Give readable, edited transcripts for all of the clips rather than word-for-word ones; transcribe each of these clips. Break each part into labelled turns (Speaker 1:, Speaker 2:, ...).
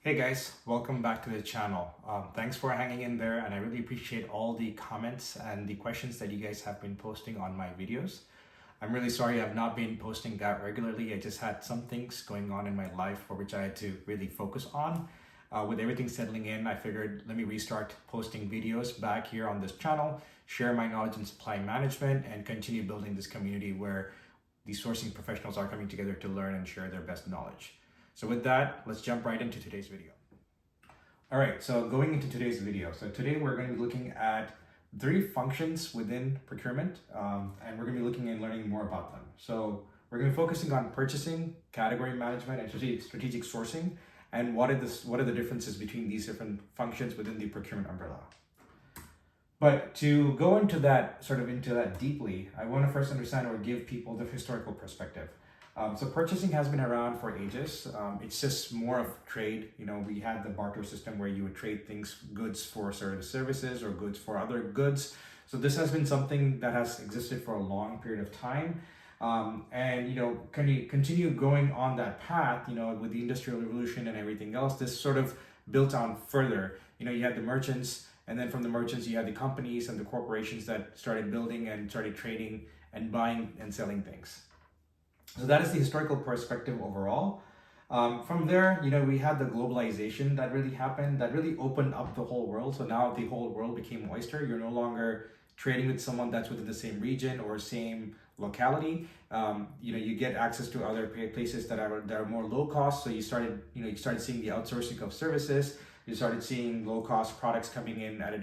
Speaker 1: Hey guys, welcome back to the channel. Thanks for hanging in there, and I really appreciate all the comments and the questions that you guys have been posting on my videos. I'm really sorry I've not been posting that regularly. I just had some things going on in my life for which I had to really focus on. With everything settling in, I figured let me restart posting videos back here on this channel, share my knowledge in supply management, and continue building this community where the sourcing professionals are coming together to learn and share their best knowledge. So with that, let's jump right into today's video. All right, so going into today's video. So today we're going to be looking at 3 functions within procurement, and we're going to be looking and learning more about them. So we're going to be focusing on purchasing, category management, and strategic sourcing, and what are the differences between these different functions within the procurement umbrella. But to go into that deeply, I want to first understand or give people the historical perspective. So purchasing has been around for ages. It's just more of trade. You know, we had the barter system where you would trade goods for certain services or goods for other goods. So this has been something that has existed for a long period of time. And, you know, can you continue going on that path, you know, with the Industrial Revolution and everything else, this sort of built on further. You know, you had the merchants, and then from the merchants, you had the companies and the corporations that started building and started trading and buying and selling things. So that is the historical perspective overall. From there, you know, we had the globalization that really happened, that really opened up the whole world. So now the whole world became oyster. You're no longer trading with someone that's within the same region or same locality. You know, you get access to other places that are more low cost. So you started seeing the outsourcing of services. You started seeing low cost products coming in at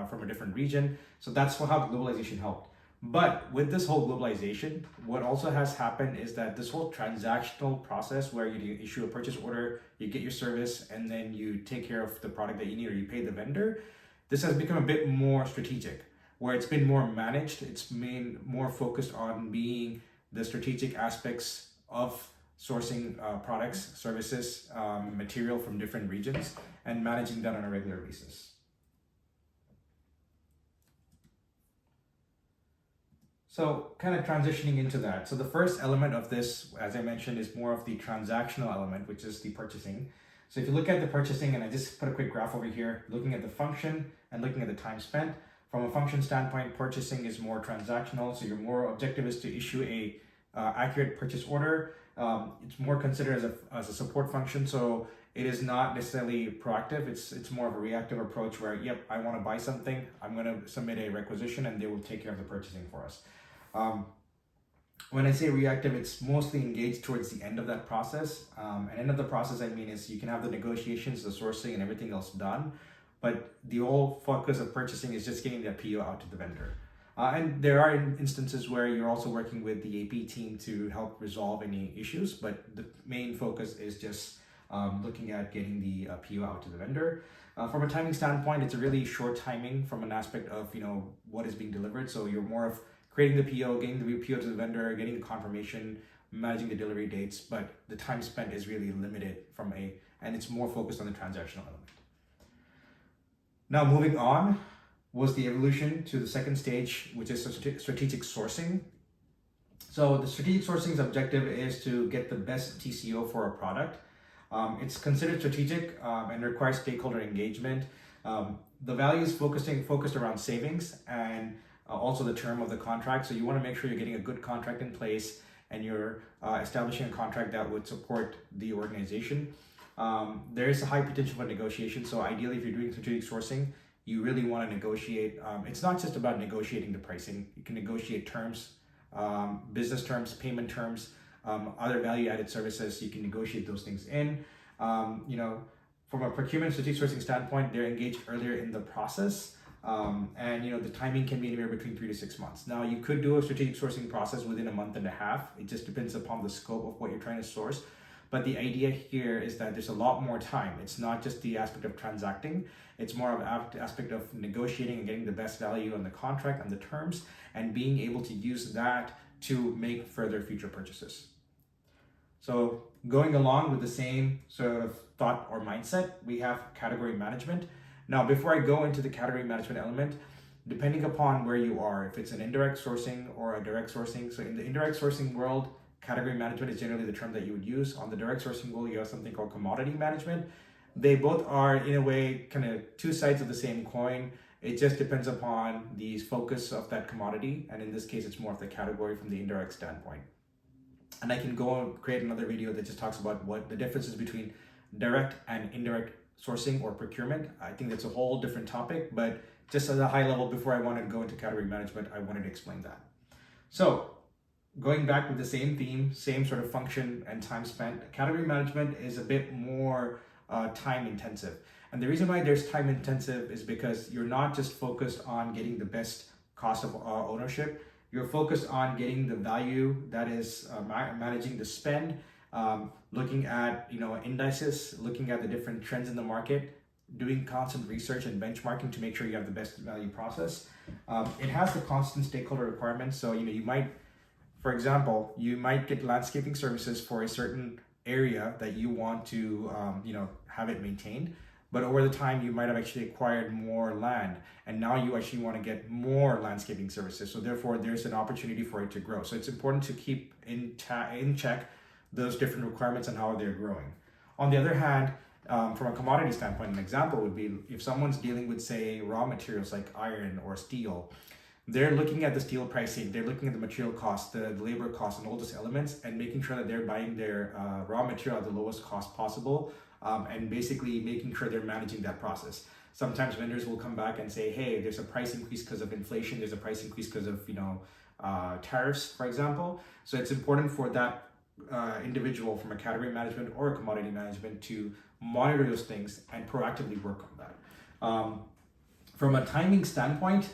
Speaker 1: from a different region. So that's how globalization helped. But with this whole globalization, what also has happened is that this whole transactional process where you issue a purchase order, you get your service, and then you take care of the product that you need or you pay the vendor, this has become a bit more strategic, where it's been more managed. It's been more focused on being the strategic aspects of sourcing products, services, material from different regions, and managing that on a regular basis. So kind of transitioning into that. So the first element of this, as I mentioned, is more of the transactional element, which is the purchasing. So if you look at the purchasing, and I just put a quick graph over here, looking at the function and looking at the time spent. From a function standpoint, purchasing is more transactional. So your more objective is to issue a accurate purchase order. It's more considered as a support function. So it is not necessarily proactive. It's more of a reactive approach where, yep, I want to buy something. I'm going to submit a requisition and they will take care of the purchasing for us. When I say reactive, it's mostly engaged towards the end of that process. And end of the process, I mean, is you can have the negotiations, the sourcing, and everything else done. But the whole focus of purchasing is just getting that PO out to the vendor. And there are instances where you're also working with the AP team to help resolve any issues. But the main focus is just looking at getting the PO out to the vendor. From a timing standpoint, it's a really short timing from an aspect of, you know, what is being delivered. So you're more of creating the PO, getting the PO to the vendor, getting the confirmation, managing the delivery dates, but the time spent is really limited and it's more focused on the transactional element. Now moving on was the evolution to the second stage, which is strategic sourcing. So the strategic sourcing's objective is to get the best TCO for a product. It's considered strategic and requires stakeholder engagement. The value is focused around savings and also the term of the contract. So you want to make sure you're getting a good contract in place and you're establishing a contract that would support the organization. There is a high potential for negotiation. So ideally, if you're doing strategic sourcing, you really want to negotiate. It's not just about negotiating the pricing. You can negotiate terms, business terms, payment terms, other value-added services. You can negotiate those things in. You know, from a procurement strategic sourcing standpoint, they're engaged earlier in the process. And you know, the timing can be anywhere between 3 to 6 months. Now you could do a strategic sourcing process within a month and a half. It just depends upon the scope of what you're trying to source. But the idea here is that there's a lot more time. It's not just the aspect of transacting. It's more of an aspect of negotiating and getting the best value on the contract and the terms and being able to use that to make further future purchases. So going along with the same sort of thought or mindset, we have category management. Now, before I go into the category management element, depending upon where you are, if it's an indirect sourcing or a direct sourcing. So in the indirect sourcing world, category management is generally the term that you would use. On the direct sourcing world, you have something called commodity management. They both are, in a way, kind of two sides of the same coin. It just depends upon the focus of that commodity. And in this case, it's more of the category from the indirect standpoint. And I can go and create another video that just talks about what the differences between direct and indirect sourcing or procurement. I think that's a whole different topic, but just at a high level, before I want to go into category management, I wanted to explain that. So going back with the same theme, same sort of function and time spent, category management is a bit more time intensive. And the reason why there's time intensive is because you're not just focused on getting the best cost of ownership. You're focused on getting the value, that is managing the spend, looking at indices, looking at the different trends in the market, doing constant research and benchmarking to make sure you have the best value process. It has the constant stakeholder requirements. So you might, for example, you might get landscaping services for a certain area that you want to have it maintained. But over the time, you might have actually acquired more land, and now you actually want to get more landscaping services. So therefore, there's an opportunity for it to grow. So it's important to keep in check those different requirements and how they're growing. On the other hand, from a commodity standpoint, an example would be if someone's dealing with, say, raw materials like iron or steel, they're looking at the steel pricing, they're looking at the material cost, the labor cost, and all those elements, and making sure that they're buying their raw material at the lowest cost possible. And basically making sure they're managing that process. Sometimes vendors will come back and say, hey, there's a price increase because of inflation, there's a price increase because of tariffs, for example. So it's important for that individual from a category management or a commodity management to monitor those things and proactively work on that. From a timing standpoint,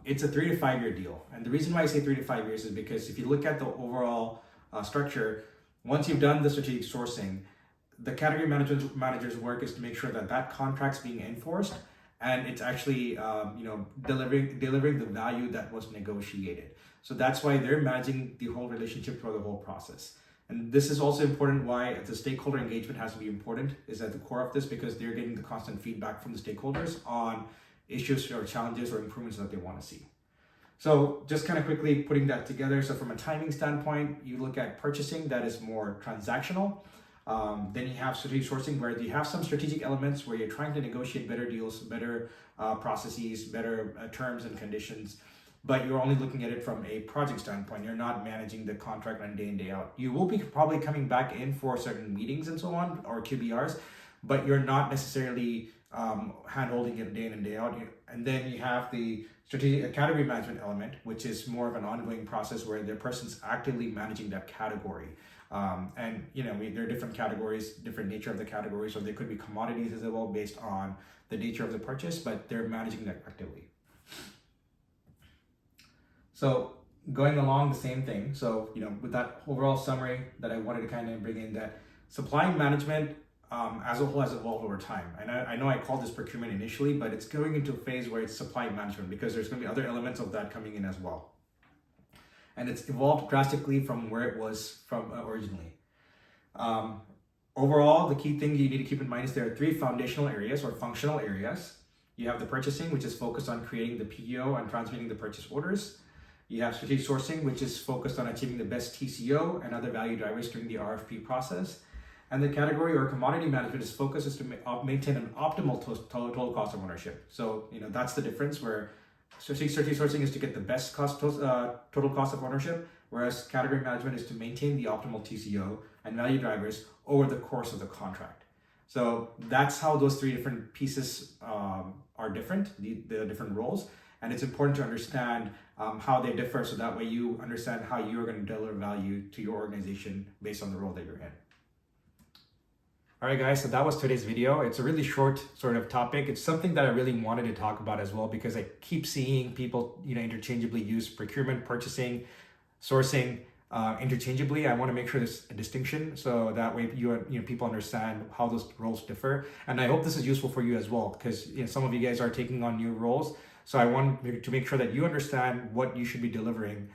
Speaker 1: it's a 3 to 5 year deal. And the reason why I say 3 to 5 years is because if you look at the overall structure, once you've done the strategic sourcing, the category manager's work is to make sure that that contract's being enforced and it's actually delivering the value that was negotiated. So that's why they're managing the whole relationship through the whole process. And this is also important why the stakeholder engagement has to be important, is at the core of this, because they're getting the constant feedback from the stakeholders on issues or challenges or improvements that they want to see. So just kind of quickly putting that together. So from a timing standpoint, you look at purchasing, that is more transactional. Then you have strategic sourcing, where you have some strategic elements where you're trying to negotiate better deals, better processes, better terms and conditions, but you're only looking at it from a project standpoint. You're not managing the contract on day in, day out. You will be probably coming back in for certain meetings and so on, or QBRs, but you're not necessarily hand-holding it day in and day out. And then you have the strategic category management element, which is more of an ongoing process where the person's actively managing that category. And there are different categories, different nature of the category. So there could be commodities as well based on the nature of the purchase, but they're managing that actively. So going along the same thing. So, with that overall summary that I wanted to kind of bring in, that supply management as a whole has evolved over time. And I know I called this procurement initially, but it's going into a phase where it's supply management, because there's going to be other elements of that coming in as well. And it's evolved drastically from where it was from originally. Overall, the key thing you need to keep in mind is there are 3 foundational areas or functional areas. You have the purchasing, which is focused on creating the PO and transmitting the purchase orders. You have strategic sourcing, which is focused on achieving the best TCO and other value drivers during the RFP process. And the category or commodity management is focused to maintain an optimal total cost of ownership. So, that's the difference, where strategic sourcing is to get the best total cost of ownership, whereas category management is to maintain the optimal TCO and value drivers over the course of the contract. So that's how those 3 different pieces are different, the different roles. And it's important to understand how they differ, so that way you understand how you're going to deliver value to your organization based on the role that you're in. All right, guys, so that was today's video. It's a really short sort of topic. It's something that I really wanted to talk about as well, because I keep seeing people, interchangeably use procurement, purchasing, sourcing interchangeably. I want to make sure there's a distinction, so that way people understand how those roles differ. And I hope this is useful for you as well, because some of you guys are taking on new roles. So I want to make sure that you understand what you should be delivering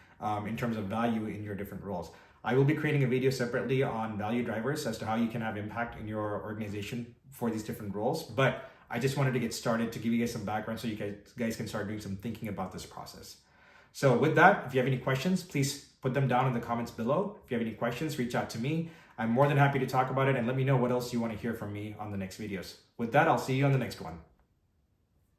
Speaker 1: in terms of value in your different roles. I will be creating a video separately on value drivers as to how you can have impact in your organization for these different roles. But I just wanted to get started to give you guys some background so you guys can start doing some thinking about this process. So with that, if you have any questions, please put them down in the comments below. If you have any questions, reach out to me. I'm more than happy to talk about it, and let me know what else you want to hear from me on the next videos. With that, I'll see you on the next one.